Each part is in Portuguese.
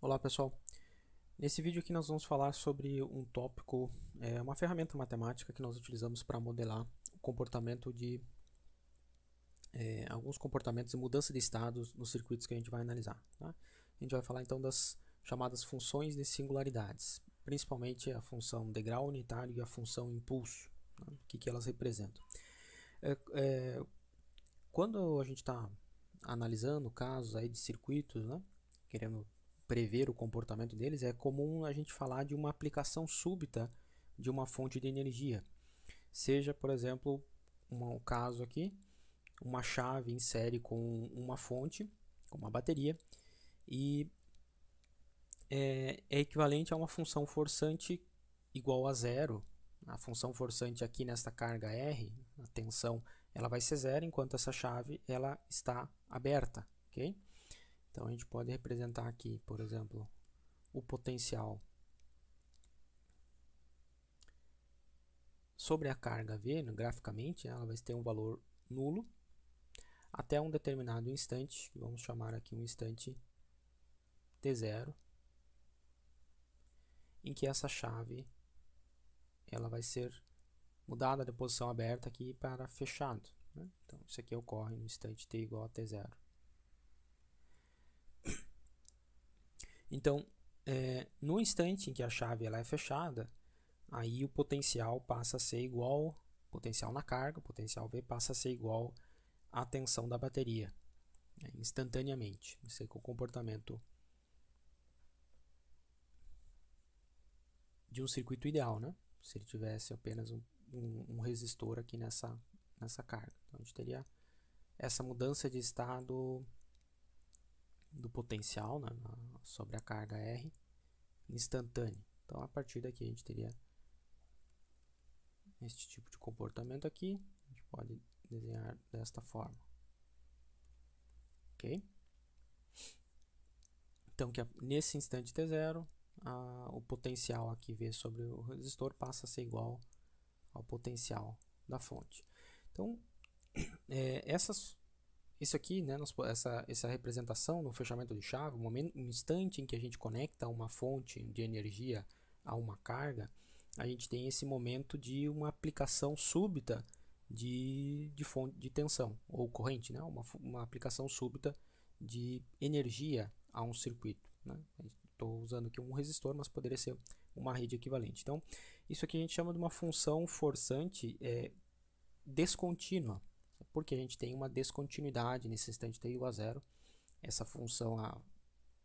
Olá pessoal, nesse vídeo aqui nós vamos falar sobre um tópico, uma ferramenta matemática que nós utilizamos para modelar o comportamento de alguns comportamentos de mudança de estados nos circuitos que a gente vai analisar. Tá? A gente vai falar então das chamadas funções de singularidades, principalmente a função degrau unitário e a função impulso, tá? O que elas representam. Quando a gente está analisando casos aí de circuitos, né, querendo prever o comportamento deles, é comum a gente falar de uma aplicação súbita de uma fonte de energia. Seja, por exemplo, um caso aqui, uma chave em série com uma fonte, com uma bateria, e é equivalente a uma função forçante igual a zero. A função forçante aqui nesta carga R, a tensão, ela vai ser zero enquanto essa chave ela está aberta, ok? Então a gente pode representar aqui, por exemplo, o potencial sobre a carga V, graficamente, ela vai ter um valor nulo até um determinado instante, que vamos chamar aqui um instante t0, em que essa chave ela vai ser mudada de posição aberta aqui para fechado, né? Então isso aqui ocorre no instante t igual a t0. Então, no instante em que a chave ela é fechada, aí o potencial passa a ser igual, potencial na carga, o potencial V passa a ser igual à tensão da bateria, né, instantaneamente. Isso é o comportamento de um circuito ideal, né? Se ele tivesse apenas um resistor aqui nessa carga. Então, a gente teria essa mudança de estado do potencial, né, sobre a carga R instantânea. Então, a partir daqui a gente teria este tipo de comportamento aqui. A gente pode desenhar desta forma. Ok? Então, nesse instante t0, o potencial aqui V sobre o resistor passa a ser igual ao potencial da fonte. Então, isso aqui, né, essa representação no fechamento de chave, o instante em que a gente conecta uma fonte de energia a uma carga, a gente tem esse momento de uma aplicação súbita de fonte de tensão ou corrente, né? Uma aplicação súbita de energia a um circuito, né? Estou usando aqui um resistor, mas poderia ser uma rede equivalente. Então, isso aqui a gente chama de uma função forçante descontínua, porque a gente tem uma descontinuidade nesse instante t igual a zero. Essa função,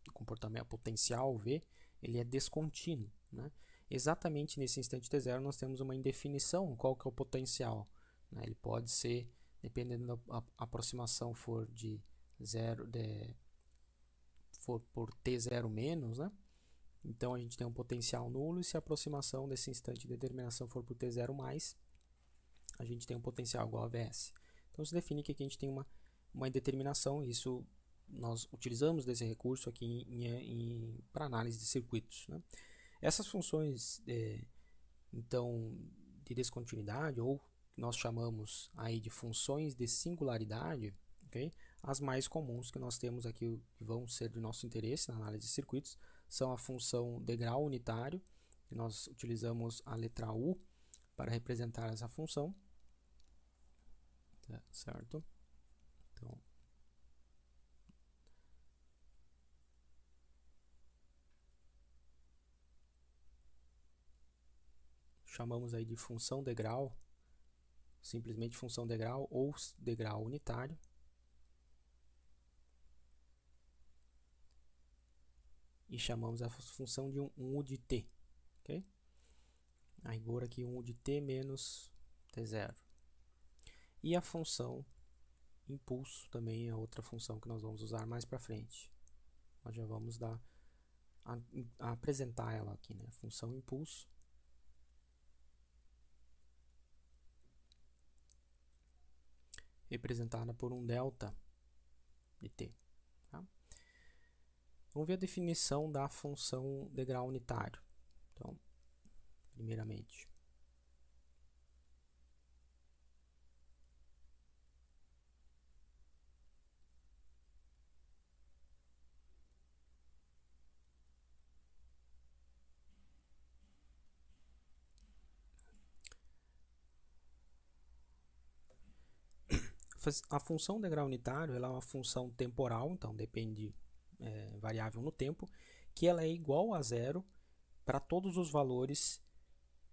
o comportamento potencial V, ele é descontínuo, né? Exatamente nesse instante t0 nós temos uma indefinição, qual que é o potencial, né? Ele pode ser, dependendo da aproximação for de zero, for por t0 menos, né? Então a gente tem um potencial nulo, e se a aproximação desse instante de determinação for por t0 mais, a gente tem um potencial igual a Vs. Então se define que aqui a gente tem uma indeterminação, e isso nós utilizamos desse recurso aqui para análise de circuitos, né? Essas funções então de descontinuidade, ou que nós chamamos aí de funções de singularidade, okay? As mais comuns que nós temos aqui, que vão ser de nosso interesse na análise de circuitos, são a função degrau unitário, que nós utilizamos a letra U para representar essa função, certo? Então, chamamos aí de função degrau, simplesmente função degrau ou degrau unitário. E chamamos a função de um U de t, ok? A rigor aqui um U de t menos t0. E a função impulso também é outra função que nós vamos usar mais para frente. Nós já vamos apresentar ela aqui, né? Função impulso. Representada por um delta de t. Tá? Vamos ver a definição da função degrau unitário. Então, primeiramente, A função degrau unitário ela é uma função temporal, então depende variável no tempo, que ela é igual a zero para todos os valores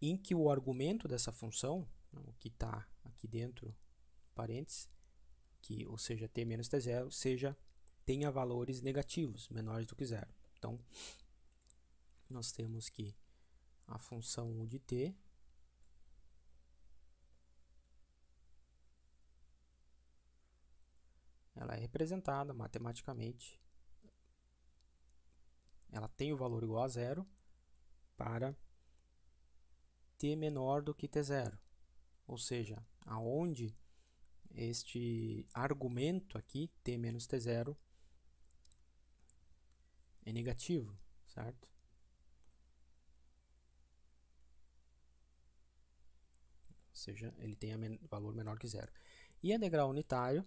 em que o argumento dessa função, o que está aqui dentro, parênteses, que, ou seja, t menos t0, tenha valores negativos, menores do que zero. Então, nós temos que a função u de t ela é representada matematicamente, ela tem o valor igual a zero para t menor do que t0, ou seja, aonde este argumento aqui, t menos t0, é negativo, certo? Ou seja, ele tem valor menor que zero. E a degrau unitário,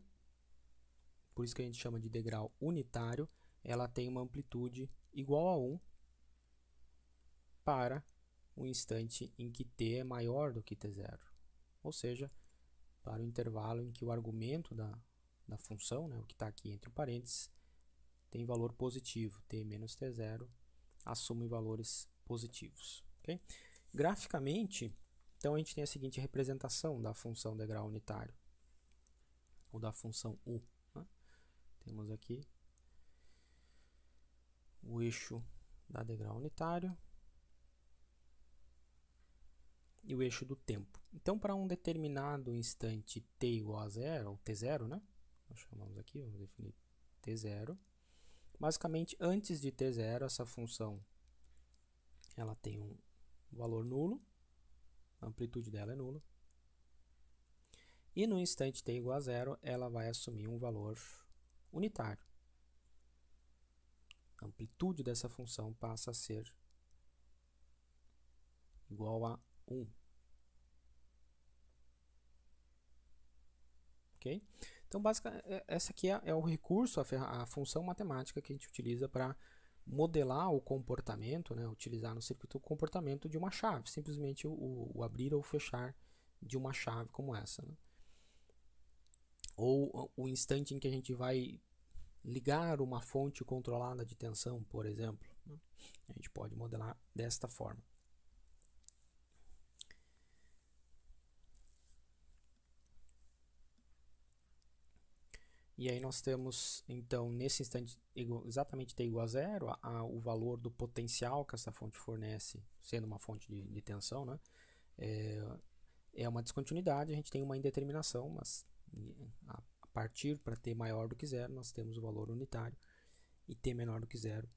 por isso que a gente chama de degrau unitário, ela tem uma amplitude igual a 1 para o instante em que t é maior do que t0. Ou seja, para o intervalo em que o argumento da função, né, o que está aqui entre parênteses, tem valor positivo, t menos t0, assume valores positivos. Okay? Graficamente, então a gente tem a seguinte representação da função degrau unitário, ou da função u. Né? Temos aqui o eixo da degrau unitário e o eixo do tempo. Então, para um determinado instante t igual a zero, ou t0, né? Nós chamamos aqui, vamos definir t0. Basicamente, antes de t0, essa função ela tem um valor nulo, a amplitude dela é nula. E no instante t igual a zero, ela vai assumir um valor unitário. A amplitude dessa função passa a ser igual a 1. Okay? Então, basicamente, essa aqui é o recurso, a função matemática que a gente utiliza para modelar o comportamento, né, utilizar no circuito o comportamento de uma chave, simplesmente o abrir ou fechar de uma chave como essa. Né? Ou o instante em que a gente vai ligar uma fonte controlada de tensão, por exemplo. Né? A gente pode modelar desta forma. E aí nós temos, então, nesse instante, exatamente t igual a zero, o valor do potencial que essa fonte fornece, sendo uma fonte de tensão, né? É uma descontinuidade, a gente tem uma indeterminação, mas a partir para t maior do que zero, nós temos o valor unitário, e t menor do que zero,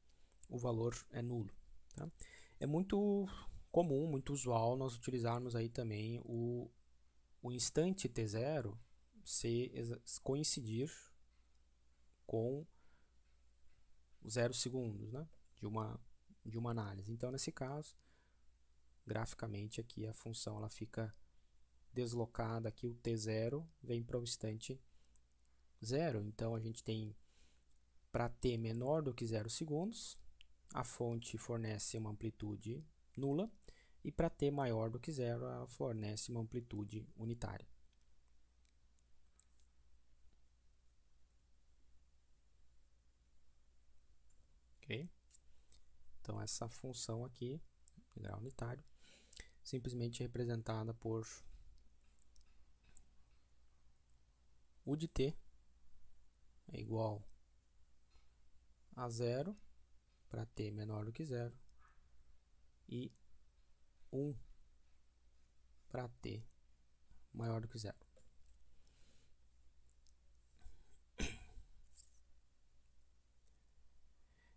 o valor é nulo. Tá? É muito comum, muito usual nós utilizarmos aí também o instante t0 coincidir com 0 segundos, né, de uma análise. Então, nesse caso, graficamente aqui a função ela fica deslocada, aqui o t0 vem para o instante 0. Então, a gente tem para t menor do que 0 segundos, a fonte fornece uma amplitude nula, e para t maior do que 0, ela fornece uma amplitude unitária. Ok? Então, essa função aqui, grau unitário, simplesmente representada por u de t é igual a zero para t menor do que zero e 1 para t maior do que zero.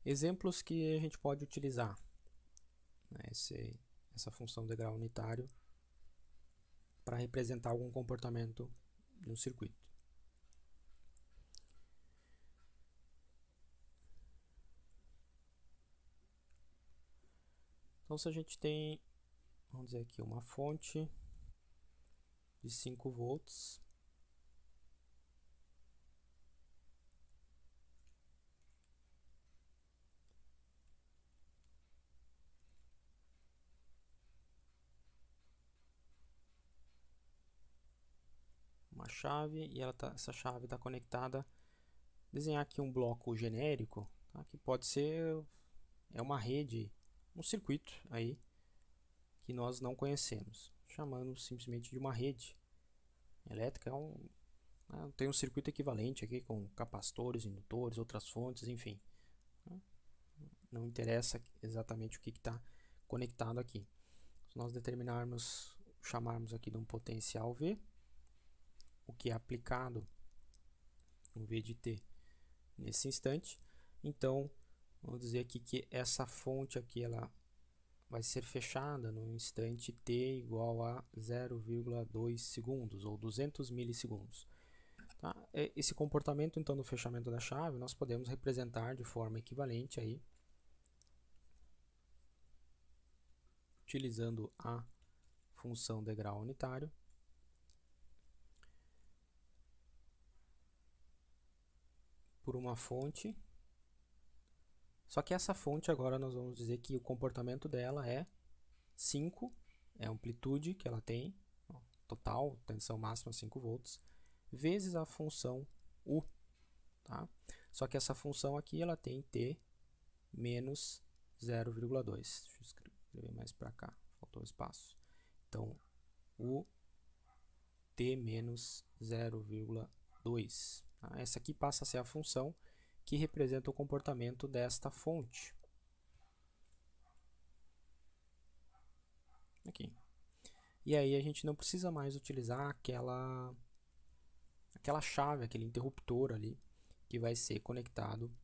Exemplos que a gente pode utilizar, né, essa função de grau unitário para representar algum comportamento no circuito. Então, se a gente tem, vamos dizer aqui, uma fonte de 5 volts, uma chave e essa chave está conectada. Desenhar aqui um bloco genérico, tá? Que pode ser uma rede, um circuito aí que nós não conhecemos, chamando simplesmente de uma rede elétrica. Tem um circuito equivalente aqui com capacitores, indutores, outras fontes, enfim. Não interessa exatamente o que está conectado aqui. Se nós chamarmos aqui de um potencial V, o que é aplicado no V de T nesse instante, então vamos dizer aqui que essa fonte aqui ela vai ser fechada no instante t igual a 0,2 segundos ou 200 milissegundos. Tá? Esse comportamento então do fechamento da chave nós podemos representar de forma equivalente aí, utilizando a função degrau unitário por uma fonte. Só que essa fonte agora nós vamos dizer que o comportamento dela é 5, é a amplitude que ela tem, total, tensão máxima 5 volts, vezes a função U. Tá? Só que essa função aqui ela tem T menos 0,2. Deixa eu escrever mais para cá, faltou espaço. Então, U T menos 0,2. Tá? Essa aqui passa a ser a função que representa o comportamento desta fonte. Aqui. E aí a gente não precisa mais utilizar aquela chave, aquele interruptor ali, que vai ser conectado,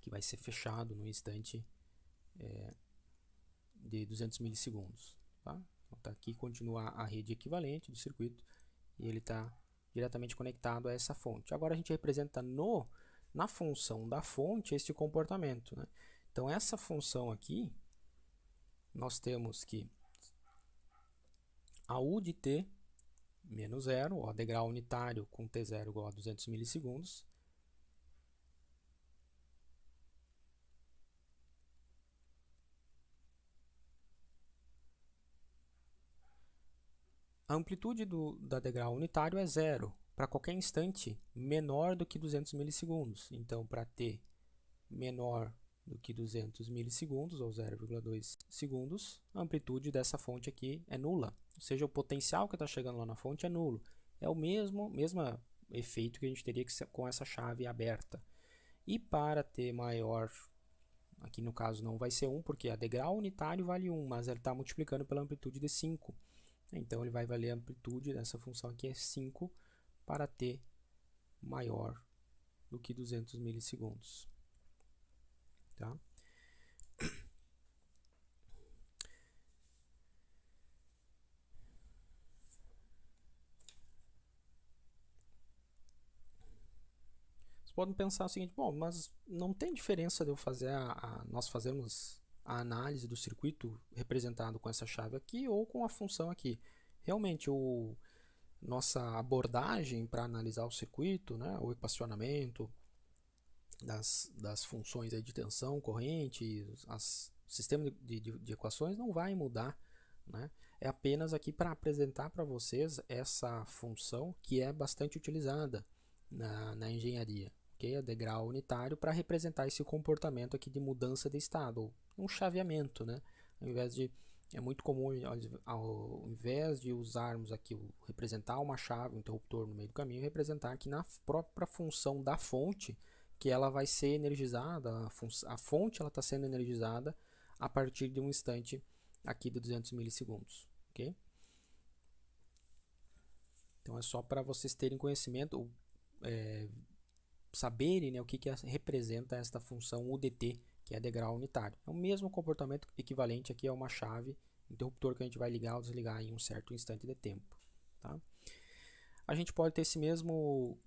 que vai ser fechado no instante de 200 milissegundos. Tá? Então, tá aqui continua a rede equivalente do circuito e ele está diretamente conectado a essa fonte. Agora a gente representa na função da fonte este comportamento. Né? Então essa função aqui, nós temos que a U de T menos 0, ó, degrau unitário com T0 igual a 200 milissegundos, a amplitude da degrau unitário é 0 para qualquer instante menor do que 200 milissegundos. Então, para T menor do que 200 milissegundos, ou 0,2 segundos, a amplitude dessa fonte aqui é nula. Ou seja, o potencial que está chegando lá na fonte é nulo. É o mesmo efeito que a gente teria com essa chave aberta. E para T maior, aqui no caso não vai ser 1, porque a degrau unitário vale 1, mas ele está multiplicando pela amplitude de 5. Então ele vai valer a amplitude dessa função aqui é 5 para T maior do que 200 milissegundos. Tá? Vocês podem pensar o seguinte, bom, mas não tem diferença de eu fazer nós fazermos a análise do circuito representado com essa chave aqui ou com a função aqui. Realmente, nossa abordagem para analisar o circuito, né, o equacionamento das funções aí de tensão, corrente, o sistema de equações não vai mudar. Né? É apenas aqui para apresentar para vocês essa função que é bastante utilizada na engenharia, okay? É degrau unitário para representar esse comportamento aqui de mudança de estado, ou um chaveamento. Né? É muito comum, ao invés de usarmos aqui, representar uma chave, um interruptor no meio do caminho, representar aqui na própria função da fonte, que ela vai ser energizada, a fonte está sendo energizada a partir de um instante aqui de 200 milissegundos. Okay? Então é só para vocês terem conhecimento, saberem, né, o que representa esta função UDT, que é degrau unitário. É o mesmo comportamento equivalente aqui a uma chave, interruptor que a gente vai ligar ou desligar em um certo instante de tempo. Tá? A gente pode ter esse mesmo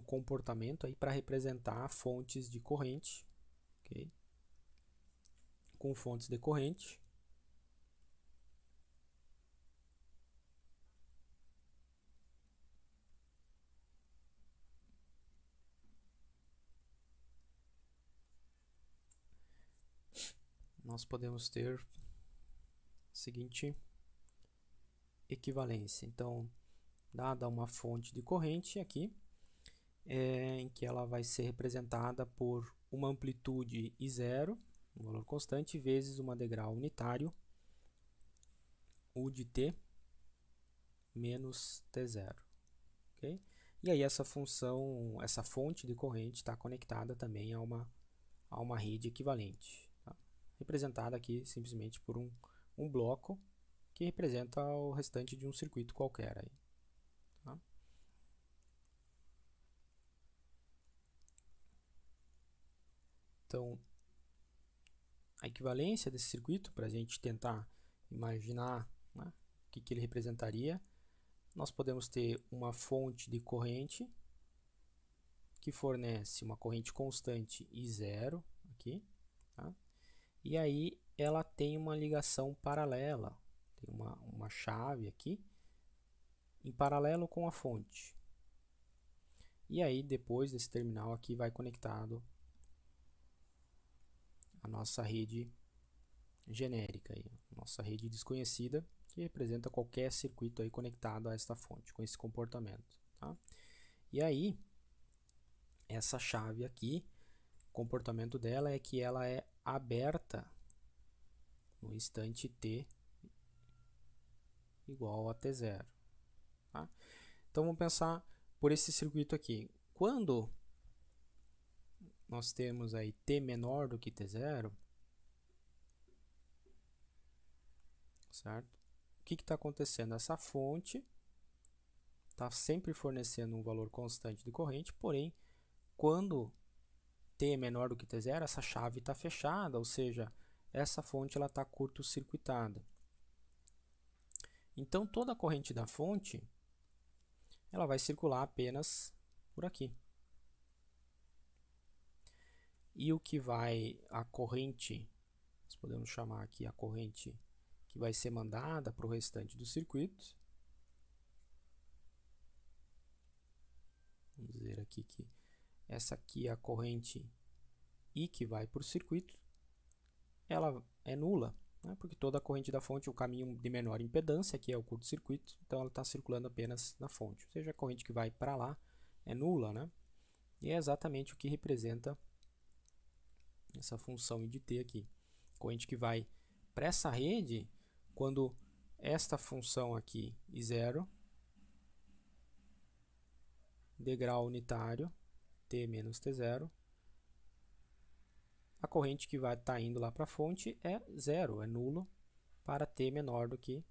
comportamento aí para representar fontes de corrente, okay? Com fontes de corrente. Nós podemos ter o seguinte equivalência. Então, dada uma fonte de corrente aqui, em que ela vai ser representada por uma amplitude I0, um valor constante, vezes uma degrau unitário, U de t menos T0. Okay? E aí essa função, essa fonte de corrente está conectada também a uma rede equivalente, tá? Representada aqui simplesmente por um bloco que representa o restante de um circuito qualquer. Aí, tá? Então, a equivalência desse circuito, para a gente tentar imaginar, né, o que ele representaria, nós podemos ter uma fonte de corrente que fornece uma corrente constante I0 aqui, tá? E aí ela tem uma ligação paralela, tem uma chave aqui em paralelo com a fonte. E aí depois desse terminal aqui vai conectado a nossa rede genérica, aí, nossa rede desconhecida, que representa qualquer circuito aí conectado a esta fonte, com esse comportamento. Tá? E aí, essa chave aqui, o comportamento dela é que ela é aberta no instante t igual a t0. Tá? Então, vamos pensar por esse circuito aqui. Quando nós temos aí t menor do que t0, certo? O que está acontecendo? Essa fonte está sempre fornecendo um valor constante de corrente, porém, quando t é menor do que t0, essa chave está fechada, ou seja, essa fonte está curto-circuitada. Então, toda a corrente da fonte ela vai circular apenas por aqui. E o que vai, a corrente, nós podemos chamar aqui a corrente que vai ser mandada para o restante do circuito. Vamos dizer aqui que essa aqui é a corrente I que vai para o circuito. Ela é nula, né? Porque toda a corrente da fonte, o caminho de menor impedância, que é o curto-circuito, então ela está circulando apenas na fonte. Ou seja, a corrente que vai para lá é nula, né? E é exatamente o que representa essa função I de t aqui. Corrente que vai para essa rede, quando esta função aqui, I0, degrau unitário, t menos t0, a corrente que vai estar indo lá para a fonte é zero, é nulo, para t menor do que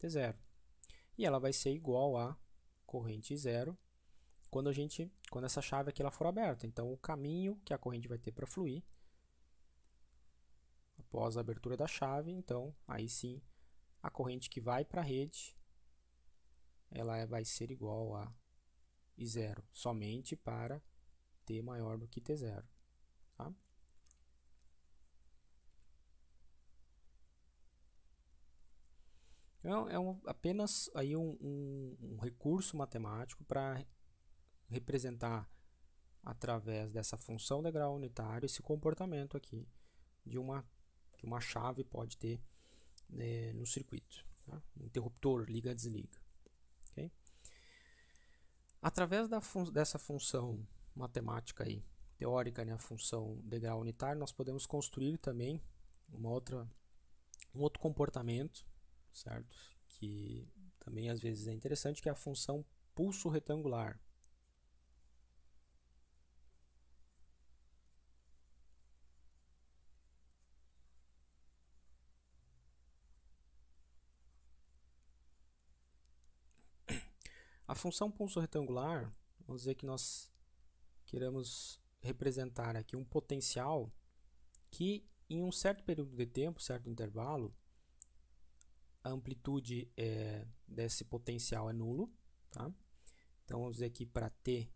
t0. E ela vai ser igual a corrente zero quando essa chave aqui ela for aberta. Então, o caminho que a corrente vai ter para fluir após a abertura da chave, então, aí sim, a corrente que vai para a rede ela vai ser igual a I0, somente para t maior do que t0. Tá? Então, apenas aí um recurso matemático para representar através dessa função de grau unitário esse comportamento aqui que uma chave pode ter, né, no circuito. Tá? Um interruptor liga-desliga. Okay? Através dessa função matemática aí, teórica, né, a função de grau unitário, nós podemos construir também um outro comportamento, certo? Que também às vezes é interessante, que é a função pulso retangular. A função pulso retangular, vamos dizer que nós queremos representar aqui um potencial que em um certo período de tempo, certo intervalo, a amplitude desse potencial é nulo. Tá? Então, vamos dizer que para t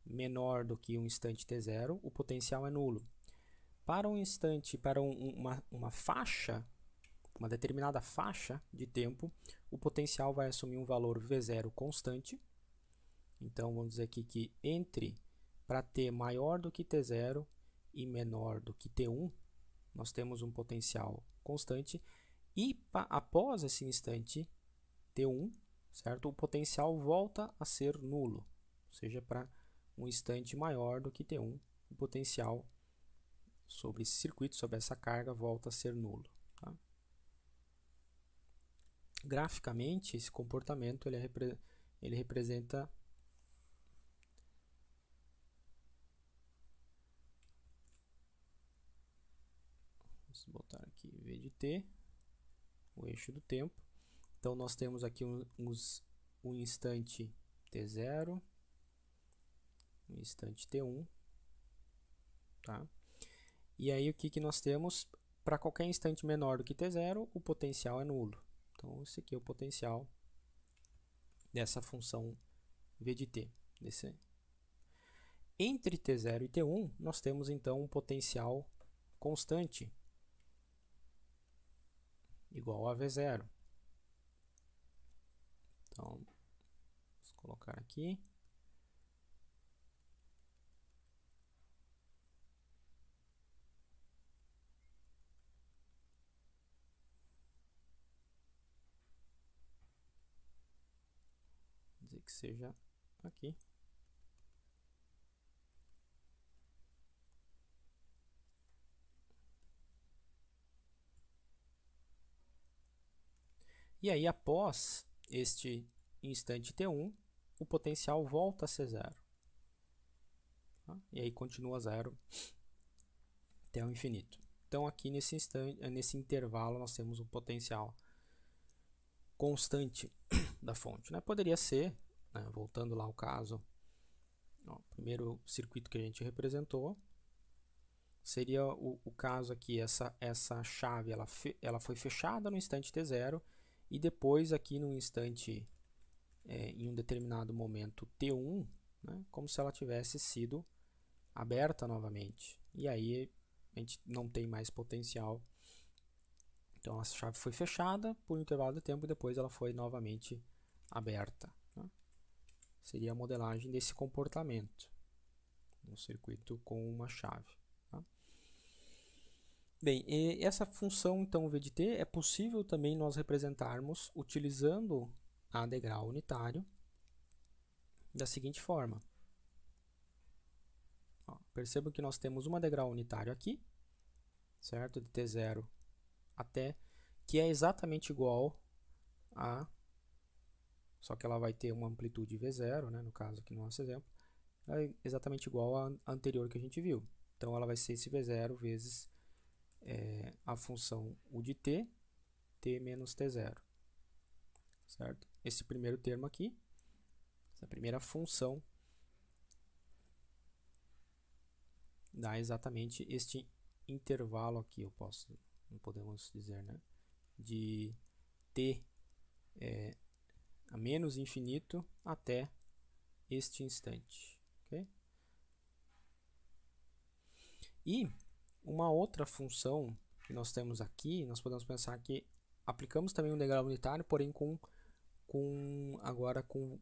menor do que um instante t0, o potencial é nulo. Para um instante, para uma faixa, uma determinada faixa de tempo, o potencial vai assumir um valor V0 constante. Então, vamos dizer aqui que para t maior do que t0 e menor do que t1, nós temos um potencial constante. E após esse instante T1, certo? O potencial volta a ser nulo, ou seja, para um instante maior do que T1, o potencial sobre esse circuito, sobre essa carga, volta a ser nulo. Tá? Graficamente, esse comportamento ele representa vamos botar aqui V de t, o eixo do tempo. Então nós temos aqui um instante t0, um instante t1, tá? E aí o que nós temos? Para qualquer instante menor do que t0, o potencial é nulo. Então esse aqui é o potencial dessa função v de t. Entre t0 e t1, nós temos então um potencial constante igual a v0. Então, vamos colocar aqui. Vou dizer que seja aqui. E aí, após este instante t1, o potencial volta a ser zero. Tá? E aí continua zero até o infinito. Então, aqui nesse intervalo, nós temos um potencial constante da fonte. Né? Poderia ser, né, voltando lá ao caso, ó, o primeiro circuito que a gente representou, seria o caso aqui, essa chave ela foi fechada no instante t0, e depois aqui no instante, em um determinado momento t1, né, como se ela tivesse sido aberta novamente. E aí a gente não tem mais potencial. Então a chave foi fechada por um intervalo de tempo e depois ela foi novamente aberta. Né? Seria a modelagem desse comportamento no circuito com uma chave. Tá? Bem, e essa função então v de t é possível também nós representarmos utilizando a degrau unitário da seguinte forma. Ó, percebam que nós temos uma degrau unitário aqui, certo? De t0 até, que é exatamente igual a, só que ela vai ter uma amplitude v0, né, no caso aqui no nosso exemplo, é exatamente igual à anterior que a gente viu. Então ela vai ser esse v0 vezes a função u de t, t menos t0, certo? Esse primeiro termo aqui, essa primeira função, dá exatamente este intervalo aqui, podemos dizer, né, de t a menos infinito até este instante. Okay? E uma outra função que nós temos aqui, nós podemos pensar que aplicamos também um degrau unitário, porém agora com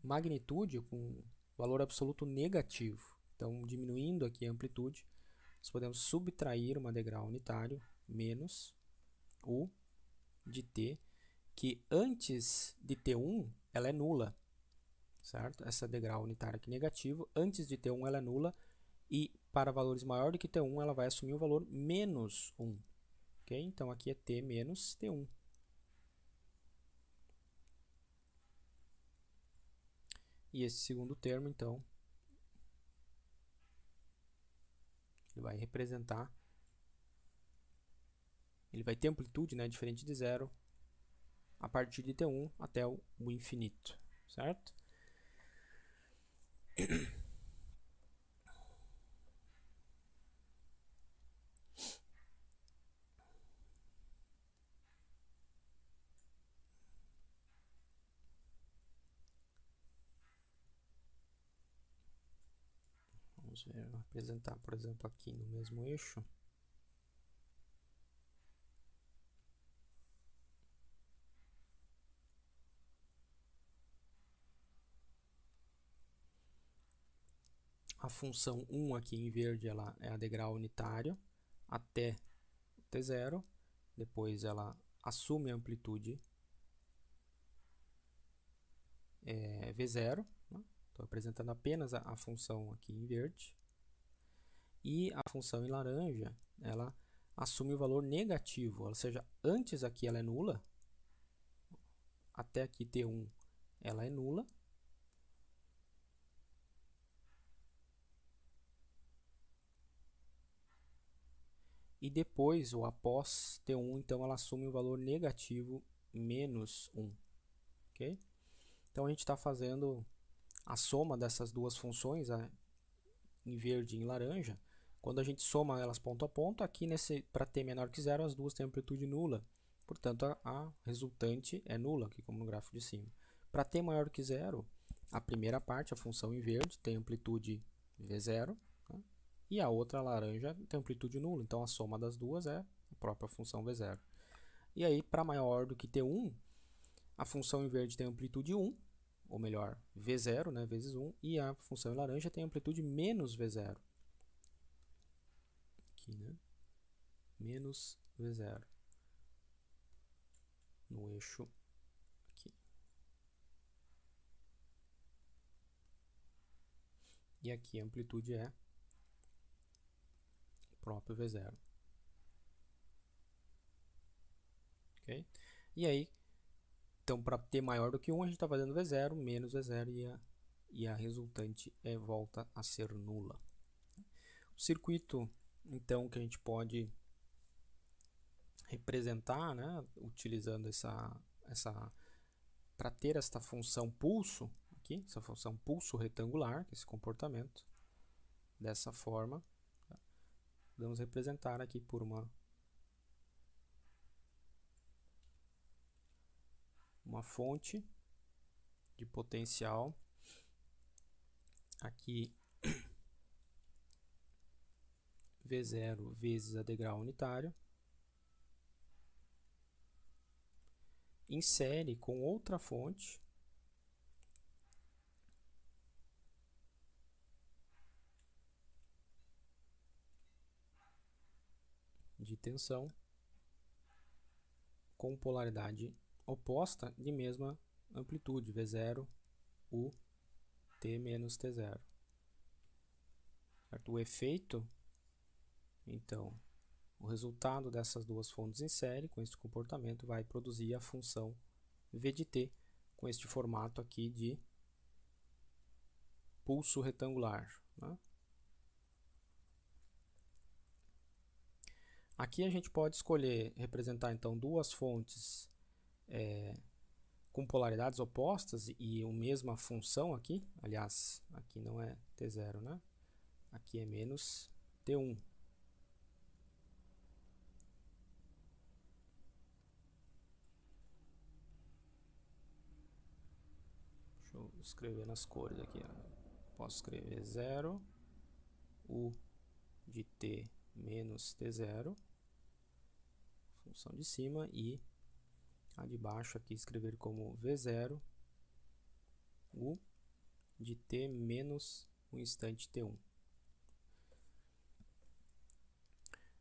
magnitude, com valor absoluto negativo. Então, diminuindo aqui a amplitude, nós podemos subtrair uma degrau unitário menos u de t, que antes de t1 ela é nula, certo? Essa degrau unitária aqui negativo, antes de t1 ela é nula, e para valores maior do que t1 ela vai assumir o valor menos 1. Okay? Então aqui é t menos t1. E esse segundo termo, então, ele vai representar, ele vai ter amplitude, né, diferente de zero, a partir de t1 até o infinito, certo? Vamos ver, vou apresentar, por exemplo, aqui no mesmo eixo. A função 1 aqui em verde ela é a degrau unitário até t0, depois ela assume a amplitude V0, né? Estou apresentando apenas a função aqui em verde. E a função em laranja, ela assume o valor negativo, ou seja, antes aqui ela é nula, até aqui T1 ela é nula. E depois, ou após T1, então ela assume o valor negativo menos 1. Okay? Então a gente está fazendo a soma dessas duas funções, em verde e em laranja. Quando a gente soma elas ponto a ponto, aqui para t menor que zero, as duas têm amplitude nula. Portanto, a resultante é nula, aqui como no gráfico de cima. Para t maior que zero, a primeira parte, a função em verde, tem amplitude V0, né? E a outra, a laranja, tem amplitude nula. Então, a soma das duas é a própria função V0. E aí, para maior do que T1, a função em verde tem amplitude 1, ou melhor, V0, né, vezes 1, e a função em laranja tem amplitude menos V0. Aqui, né? Menos V0. No eixo aqui. E aqui a amplitude é o próprio V0. Ok? E aí, então, para t maior do que 1, a gente está fazendo V0, menos V0 e a resultante volta a ser nula. O circuito, então, que a gente pode representar, né, utilizando para ter esta função pulso, aqui, essa função pulso retangular, esse comportamento, dessa forma, tá? Vamos representar aqui por uma fonte de potencial, aqui V0 vezes a degrau unitário, em série com outra fonte de tensão com polaridade oposta de mesma amplitude, V0, U, T menos T0. Certo? O efeito, então, o resultado dessas duas fontes em série com este comportamento vai produzir a função V de T com este formato aqui de pulso retangular, né? Aqui a gente pode escolher representar então duas fontes com polaridades opostas e a mesma função aqui. Aliás, aqui não é T0, né? Aqui é menos T1. Deixa eu escrever nas cores aqui. Posso escrever 0, U de T menos T0, função de cima, e a de baixo aqui escrever como V0, U de T menos o instante T1.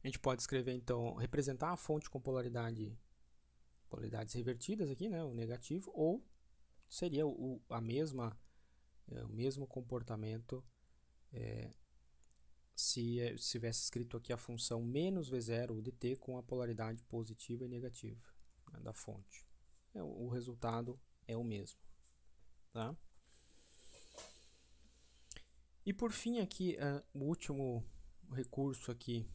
A gente pode escrever, então, representar a fonte com polaridades revertidas aqui, né, o negativo, ou seria o mesmo comportamento se tivesse escrito aqui a função menos V0 de t com a polaridade positiva e negativa, né, da fonte. O resultado é o mesmo. Tá? E por fim aqui, o último recurso aqui,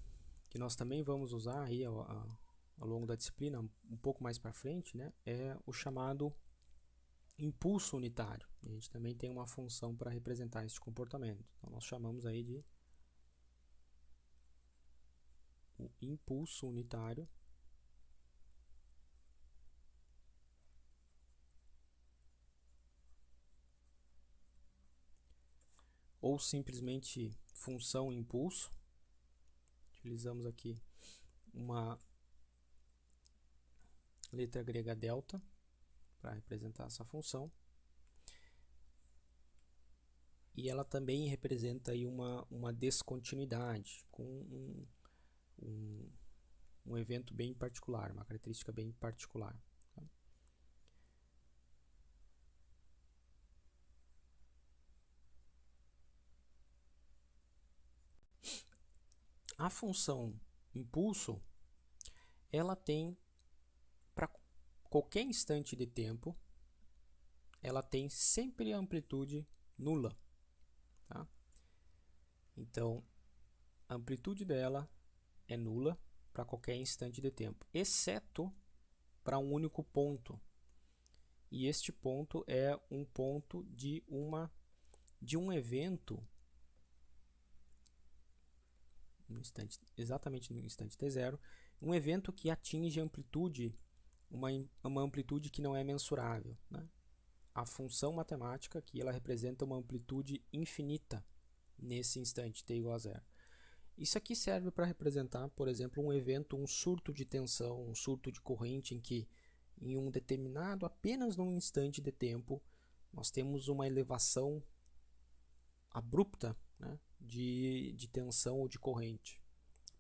que nós também vamos usar aí ao longo da disciplina, um pouco mais para frente, né, é o chamado impulso unitário. A gente também tem uma função para representar este comportamento. Então, nós chamamos aí de o impulso unitário, ou simplesmente função impulso. Utilizamos aqui uma letra grega delta para representar essa função. E ela também representa aí uma descontinuidade com um evento bem particular, uma característica bem particular. Tá? A função impulso, ela tem, para qualquer instante de tempo, ela tem sempre a amplitude nula. Tá? Então, a amplitude dela é nula para qualquer instante de tempo, exceto para um único ponto. E este ponto é um ponto de um evento no instante, exatamente no instante t0, um evento que atinge amplitude, uma amplitude que não é mensurável. Né? A função matemática aqui ela representa uma amplitude infinita nesse instante t igual a zero. Isso aqui serve para representar, por exemplo, um evento, um surto de tensão, um surto de corrente em que, em um determinado, apenas num instante de tempo, nós temos uma elevação abrupta, né, de tensão ou de corrente.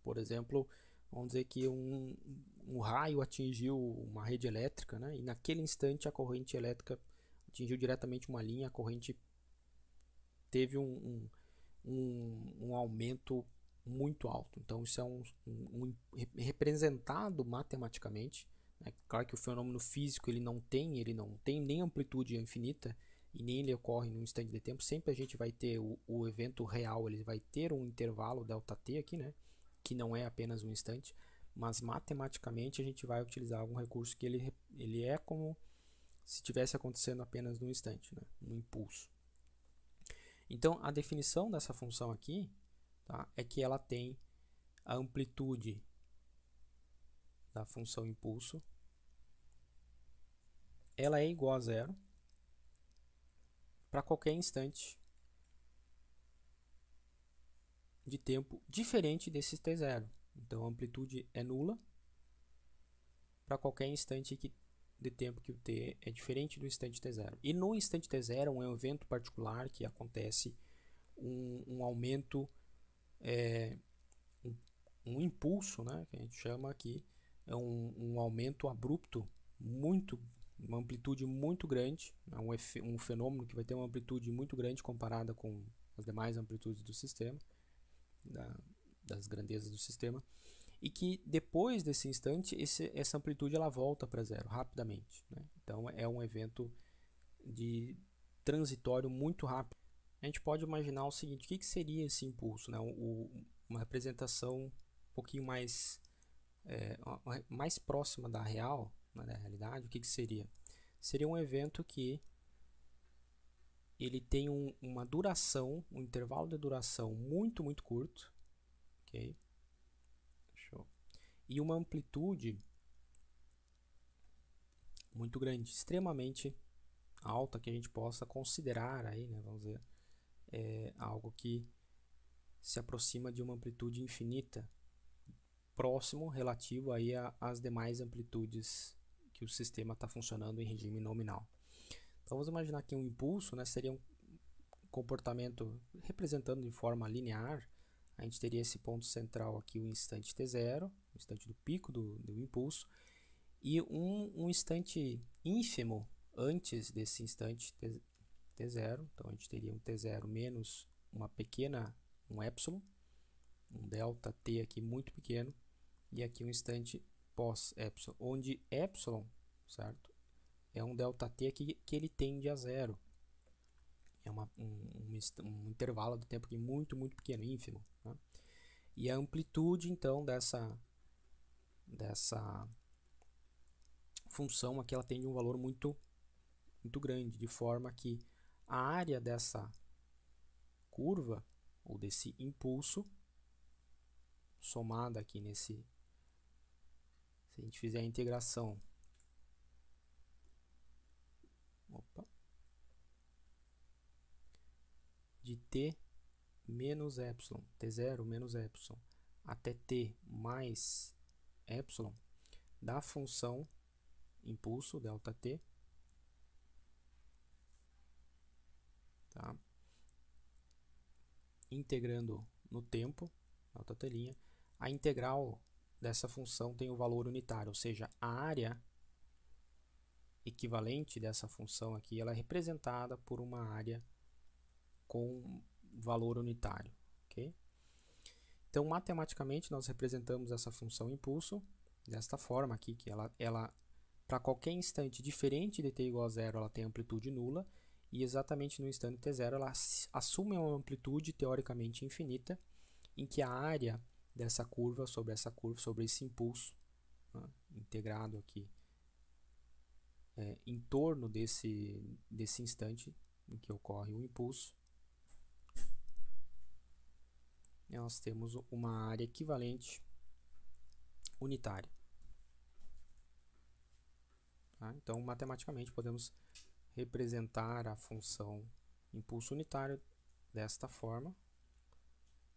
Por exemplo, vamos dizer que um raio atingiu uma rede elétrica, né, e naquele instante a corrente elétrica atingiu diretamente uma linha, a corrente teve um aumento muito alto. Então isso é representado matematicamente. É claro que o fenômeno físico ele não tem nem amplitude infinita e nem ele ocorre num instante de tempo. Sempre a gente vai ter o evento real, ele vai ter um intervalo Δt aqui, né? Que não é apenas um instante, mas matematicamente a gente vai utilizar algum recurso que ele é como se estivesse acontecendo apenas num instante, né? Um impulso. Então a definição dessa função aqui, tá, é que ela tem a amplitude da função impulso, ela é igual a zero para qualquer instante de tempo diferente desse t0. Então a amplitude é nula para qualquer instante de tempo que o t é diferente do instante t0. E no instante t0 é um evento particular que acontece um aumento, um impulso, né, que a gente chama aqui, é um aumento abrupto, uma amplitude muito grande, um fenômeno que vai ter uma amplitude muito grande comparada com as demais amplitudes do sistema, das grandezas do sistema, e que depois desse instante essa amplitude ela volta para zero rapidamente. Né? Então é um evento de transitório muito rápido. A gente pode imaginar o seguinte: o que seria esse impulso? Né? Uma representação um pouquinho mais próxima da real, né, da realidade. O que seria? Seria um evento que ele tem uma duração, um intervalo de duração muito curto, ok? Show. E uma amplitude muito grande, extremamente alta, que a gente possa considerar aí, né, vamos dizer, algo que se aproxima de uma amplitude infinita, próximo, relativo aí às demais amplitudes que o sistema está funcionando em regime nominal. Então vamos imaginar que um impulso, né, seria um comportamento representando de forma linear. A gente teria esse ponto central aqui, o instante t0, o instante do pico do impulso, e um instante ínfimo antes desse instante t0. Então a gente teria um t0 menos um epsilon, um delta t aqui muito pequeno, e aqui um instante pós-epsilon, onde epsilon, certo, é um delta t que ele tende a zero. É um intervalo de tempo aqui muito pequeno, ínfimo. Né? E a amplitude, então, dessa função aqui, ela tem um valor muito grande, de forma que a área dessa curva, ou desse impulso, somada aqui se a gente fizer a integração, de t menos epsilon, t0 menos epsilon, até t mais epsilon, da função impulso, Δt, tá? Integrando no tempo, Δt', a integral dessa função tem o valor unitário, ou seja, a área equivalente dessa função aqui, ela é representada por uma área com valor unitário, ok? Então, matematicamente, nós representamos essa função impulso desta forma aqui, que ela para qualquer instante diferente de t igual a zero, ela tem amplitude nula, e exatamente no instante t0 ela assume uma amplitude teoricamente infinita, em que a área dessa curva, sobre esse impulso, né, integrado aqui, em torno desse instante em que ocorre o impulso, nós temos uma área equivalente unitária. Tá? Então, matematicamente, podemos representar a função impulso unitário desta forma,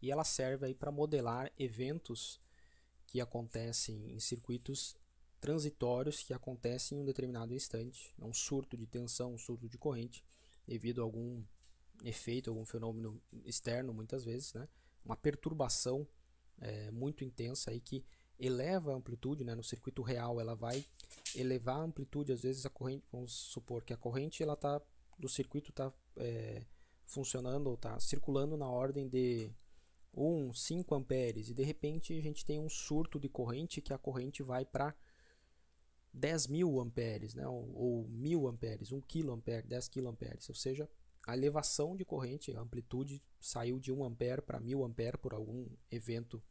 e ela serve aí para modelar eventos que acontecem em circuitos transitórios que acontecem em um determinado instante, um surto de tensão, um surto de corrente, devido a algum efeito, algum fenômeno externo, muitas vezes, né? Uma perturbação muito intensa aí que eleva a amplitude, né? No circuito real ela vai elevar a amplitude, às vezes a corrente, vamos supor que a corrente ela do circuito está funcionando ou está circulando na ordem de 5 amperes, e de repente a gente tem um surto de corrente que a corrente vai para 10.000 amperes, né? ou 1.000 amperes, 1 kA, 10 kA, ou seja, a elevação de corrente, a amplitude saiu de 1 ampere para 1.000 ampere por algum evento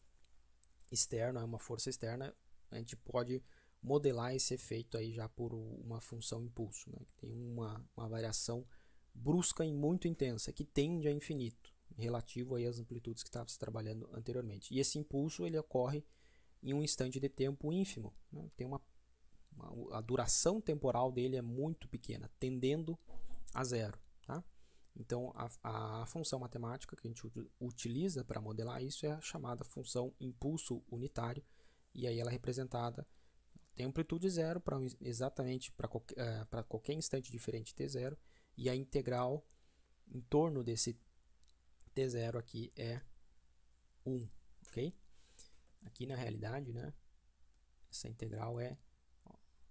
externo, uma força externa. A gente pode modelar esse efeito aí já por uma função impulso, né? Que tem uma variação brusca e muito intensa, que tende a infinito, relativo aí às amplitudes que estava se trabalhando anteriormente. E esse impulso ele ocorre em um instante de tempo ínfimo, né? Tem a duração temporal dele é muito pequena, tendendo a zero. Tá? Então, a função matemática que a gente utiliza para modelar isso é a chamada função impulso unitário, e aí ela é representada, tem amplitude zero exatamente para qualquer instante diferente t0, e a integral em torno desse t0 aqui é 1, ok? Aqui na realidade, né, essa integral é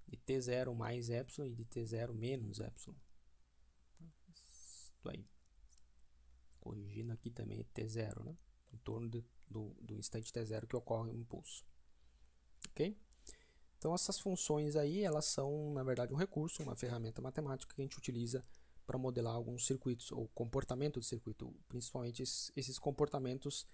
de t0 mais epsilon e de t0 menos epsilon. Isso aí. Corrigindo aqui também t0, né? Em torno do instante t0 que ocorre o impulso. Ok? Então essas funções aí, elas são na verdade um recurso, uma ferramenta matemática que a gente utiliza para modelar alguns circuitos, ou comportamento de circuito, principalmente esses comportamentos,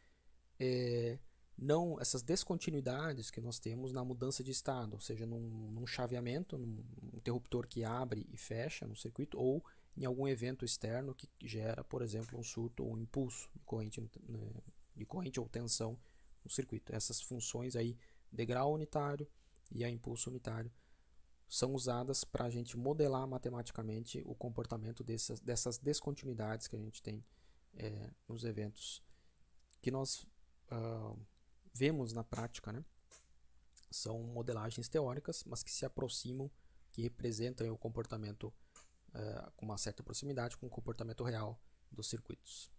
não essas descontinuidades que nós temos na mudança de estado, ou seja, num chaveamento, num interruptor que abre e fecha no circuito, ou em algum evento externo que gera, por exemplo, um surto ou um impulso de corrente ou tensão no circuito. Essas funções aí, de grau unitário e a impulso unitário, são usadas para a gente modelar matematicamente o comportamento dessas descontinuidades que a gente tem nos eventos que nós vemos na prática, né? São modelagens teóricas, mas que se aproximam, que representam o comportamento com uma certa proximidade com o comportamento real dos circuitos.